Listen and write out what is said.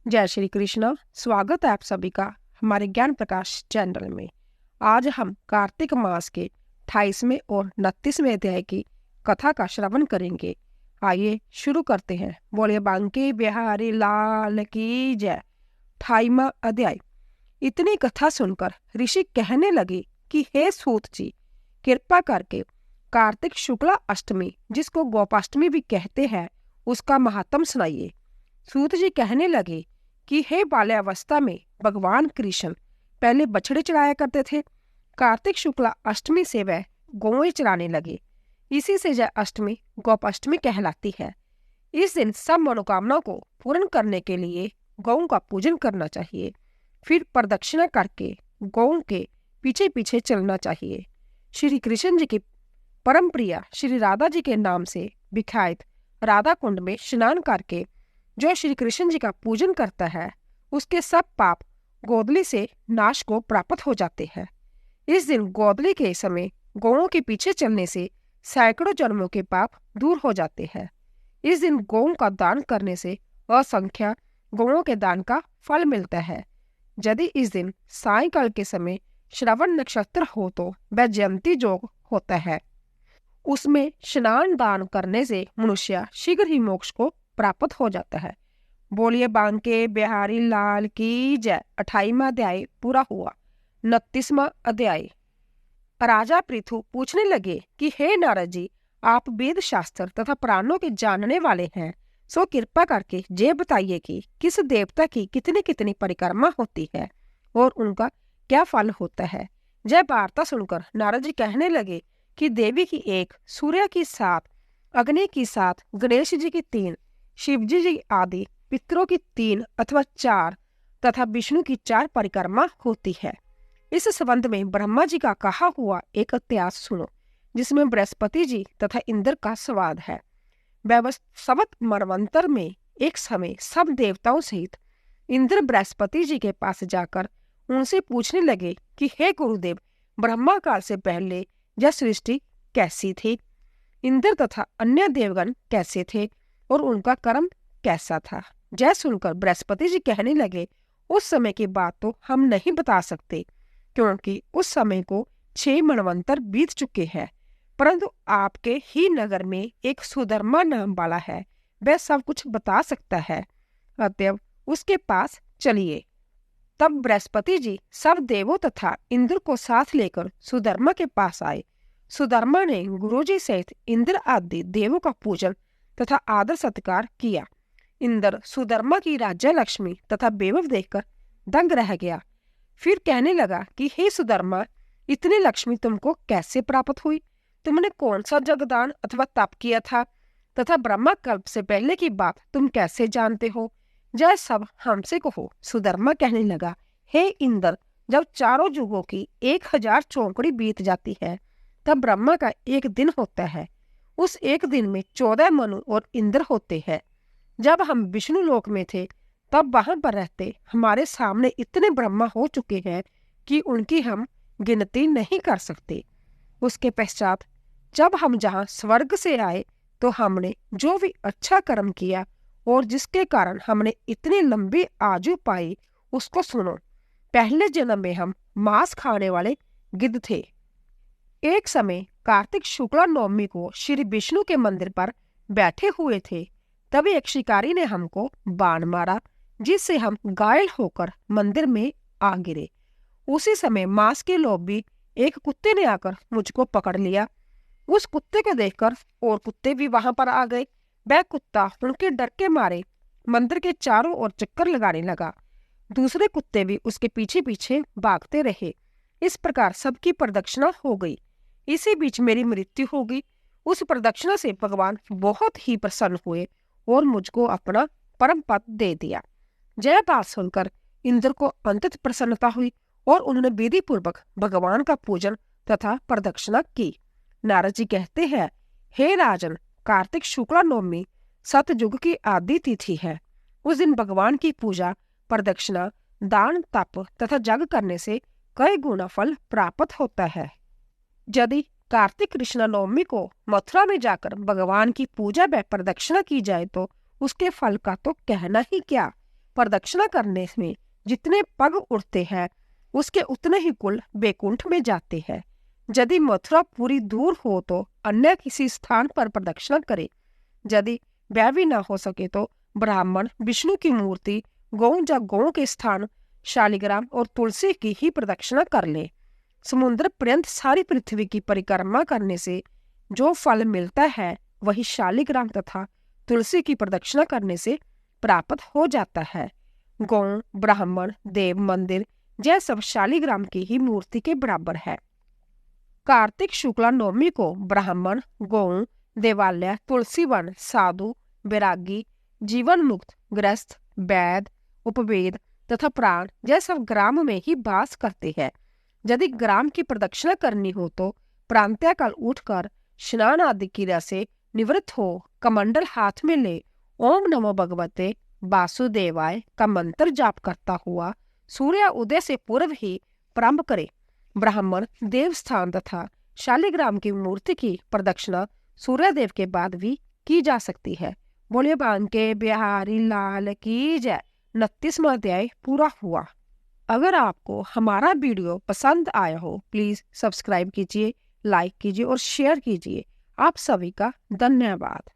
जय श्री कृष्ण। स्वागत है आप सभी का हमारे ज्ञान प्रकाश चैनल में। आज हम कार्तिक मास के 28वें और 29वें अध्याय की कथा का श्रवण करेंगे। आइए शुरू करते हैं। बोले बांके बिहारी लाल की जय। 28वां अध्याय। इतनी कथा सुनकर ऋषि कहने लगे कि हे सूत जी, कृपा करके कार्तिक शुक्ला अष्टमी, जिसको गोपाष्टमी भी कहते हैं, उसका महात्म सुनाइए। सूत जी कहने लगे कि हे बाल्यावस्था में भगवान कृष्ण पहले बछड़े चढ़ाया करते थे। कार्तिक शुक्ला अष्टमी से वह गौएं चराने लगे। इसी से यह अष्टमी गोपाष्टमी कहलाती है। इस दिन सब मनोकामनाओं को पूर्ण करने के लिए गौओं का पूजन करना चाहिए। फिर प्रदक्षिणा करके गौओं के पीछे पीछे चलना चाहिए। श्री कृष्ण जी की परम प्रिया श्री राधा जी के नाम से विख्यात राधा कुंड में स्नान करके जो श्री कृष्ण जी का पूजन करता है, उसके सब पाप गोदली से नाश को प्राप्त हो जाते हैं। इस दिन गोदली के समय गौओं के पीछे चलने से सैकड़ों जन्मों के पाप दूर हो जाते हैं। इस दिन गौओं का दान करने से असंख्य गौओं के दान का फल मिलता है। यदि इस दिन सायंकाल के समय श्रवण नक्षत्र हो तो वह जयंती योग होता है। उसमें स्नान दान करने से मनुष्य शीघ्र ही मोक्ष को प्राप्त हो जाता है। बोलिए बांके बिहारी लाल की जय। 28वां अध्याय पूरा हुआ। 29वां अध्याय। राजा पृथु पूछने लगे कि हे नारद जी, आप वेद शास्त्र तथा पुराणों के जानने वाले हैं, सो कृपा करके ये बताइए कि किस देवता की कितनी कितनी परिक्रमा होती है और उनका क्या फल होता है। यह वार्ता सुनकर नारद जी कहने लगे कि देवी की 1, सूर्य की 7, अग्नि की 7, गणेश जी की 3, शिवजी जी आदि पितरों की 3 अथवा 4 तथा विष्णु की 4 परिक्रमा होती है। इस संबंध में ब्रह्मा जी का कहा हुआ एक इतिहास सुनो, जिसमें बृहस्पति जी तथा इंद्र का संवाद है। वैवस्वत मनवंतर में एक समय सब देवताओं सहित इंद्र बृहस्पति जी के पास जाकर उनसे पूछने लगे कि हे गुरुदेव, ब्रह्मा काल से पहले यह सृष्टि कैसी थी, इंद्र तथा अन्य देवगण कैसे थे और उनका कर्म कैसा था। यह सुनकर बृहस्पति जी कहने लगे, उस समय की बात तो हम नहीं बता सकते, क्योंकि उस समय को 6 मनवंतर बीत चुके हैं। परंतु आपके ही नगर में एक सुधर्मा नाम वाला है, वह सब कुछ बता सकता है। अतएव उसके पास चलिए। तब बृहस्पति जी सब देवों तथा इंद्र को साथ लेकर सुधर्मा के पास आए। सुधर्मा ने गुरुजी सहित इंद्र आदि देवों का पूजन तथा आदर सत्कार किया। इंद्र सुधर्मा की राज्य लक्ष्मी तथा वैभव देखकर दंग रह गया। फिर कहने लगा कि हे सुधर्मा, इतनी लक्ष्मी तुमको कैसे प्राप्त हुई? तुमने कौन सा जगदान अथवा तप किया था तथा ब्रह्मा कल्प से पहले की बात तुम कैसे जानते हो? यह सब हमसे कहो। सुधर्मा कहने लगा, हे इंद्र, जब चारों युगों की 1000 चौकड़ी बीत जाती है, तब ब्रह्मा का एक दिन होता है। उस एक दिन में 14 मनु और इंद्र होते हैं। जब हम विष्णु लोक में थे, तब वहां पर रहते हमारे सामने इतने ब्रह्मा हो चुके हैं कि उनकी हम गिनती नहीं कर सकते। उसके पश्चात जब हम जहाँ स्वर्ग से आए, तो हमने जो भी अच्छा कर्म किया और जिसके कारण हमने इतनी लंबी आयु पाई, उसको सुनो। पहले जन्म में हम मांस खाने वाले गिद्ध थे। एक समय कार्तिक शुक्ला नवमी को श्री विष्णु के मंदिर पर बैठे हुए थे। तभी एक शिकारी ने हमको बाण मारा, जिससे हम घायल होकर मंदिर में आ गिरे। उसी समय मांस के लोभी एक कुत्ते ने आकर मुझको पकड़ लिया। उस कुत्ते को देखकर और कुत्ते भी वहां पर आ गए। वह कुत्ता उनके डर के मारे मंदिर के चारों ओर चक्कर लगाने लगा। दूसरे कुत्ते भी उसके पीछे पीछे भागते रहे। इस प्रकार सबकी प्रदक्षिणा हो गई। इसी बीच मेरी मृत्यु हो गई। उस प्रदक्षिणा से भगवान बहुत ही प्रसन्न हुए और मुझको अपना परम पद दे दिया। जय बात सुनकर इंद्र को अंतत प्रसन्नता हुई और उन्होंने विधि पूर्वक भगवान का पूजन तथा प्रदक्षिणा की। नारद जी कहते हैं, हे राजन, कार्तिक शुक्ला नवमी सतयुग की आदि तिथि है। उस दिन भगवान की पूजा, प्रदक्षिणा, दान, तप तथा जग करने से कई गुना फल प्राप्त होता है। यदि कार्तिक कृष्ण नवमी को मथुरा में जाकर भगवान की पूजा व प्रदक्षिणा की जाए, तो उसके फल का तो कहना ही क्या। प्रदक्षिणा करने में जितने पग उठते हैं उसके उतने ही कुल बैकुंठ में जाते हैं। यदि मथुरा पूरी दूर हो तो अन्य किसी स्थान पर प्रदक्षिणा करे। यदि वह भी न हो सके तो ब्राह्मण विष्णु की मूर्ति, गौ या गौ के स्थान शालिग्राम और तुलसी की ही प्रदक्षिणा कर ले। समुद्र पर्यंत सारी पृथ्वी की परिक्रमा करने से जो फल मिलता है वही शालिग्राम तथा तुलसी की प्रदक्षिणा करने से प्राप्त हो जाता है। गौ, ब्राह्मण, देव, मंदिर यह सब शालिग्राम की ही मूर्ति के बराबर है। कार्तिक शुक्ला नवमी को ब्राह्मण, गौ, देवालय, तुलसी वन, साधु, बैरागी, जीवन मुक्त, गृहस्थ, वैद, उपवेद तथा प्राण यह सब ग्राम में ही वास करते हैं। यदि ग्राम की प्रदक्षिणा करनी हो तो प्रांतःकाल उठकर स्नान आदि क्रिया से निवृत्त हो कमंडल हाथ में ले ओम नमो भगवते वासुदेवाय का मंत्र जाप करता हुआ सूर्य उदय से पूर्व ही प्रारंभ करे। ब्राह्मण, देव स्थान तथा शालिग्राम की मूर्ति की प्रदक्षिणा सूर्यदेव के बाद भी की जा सकती है। बोले बांके बिहारी लाल की जय। 29वां अध्याय पूरा हुआ। अगर आपको हमारा वीडियो पसंद आया हो प्लीज सब्सक्राइब कीजिए, लाइक कीजिए और शेयर कीजिए। आप सभी का धन्यवाद।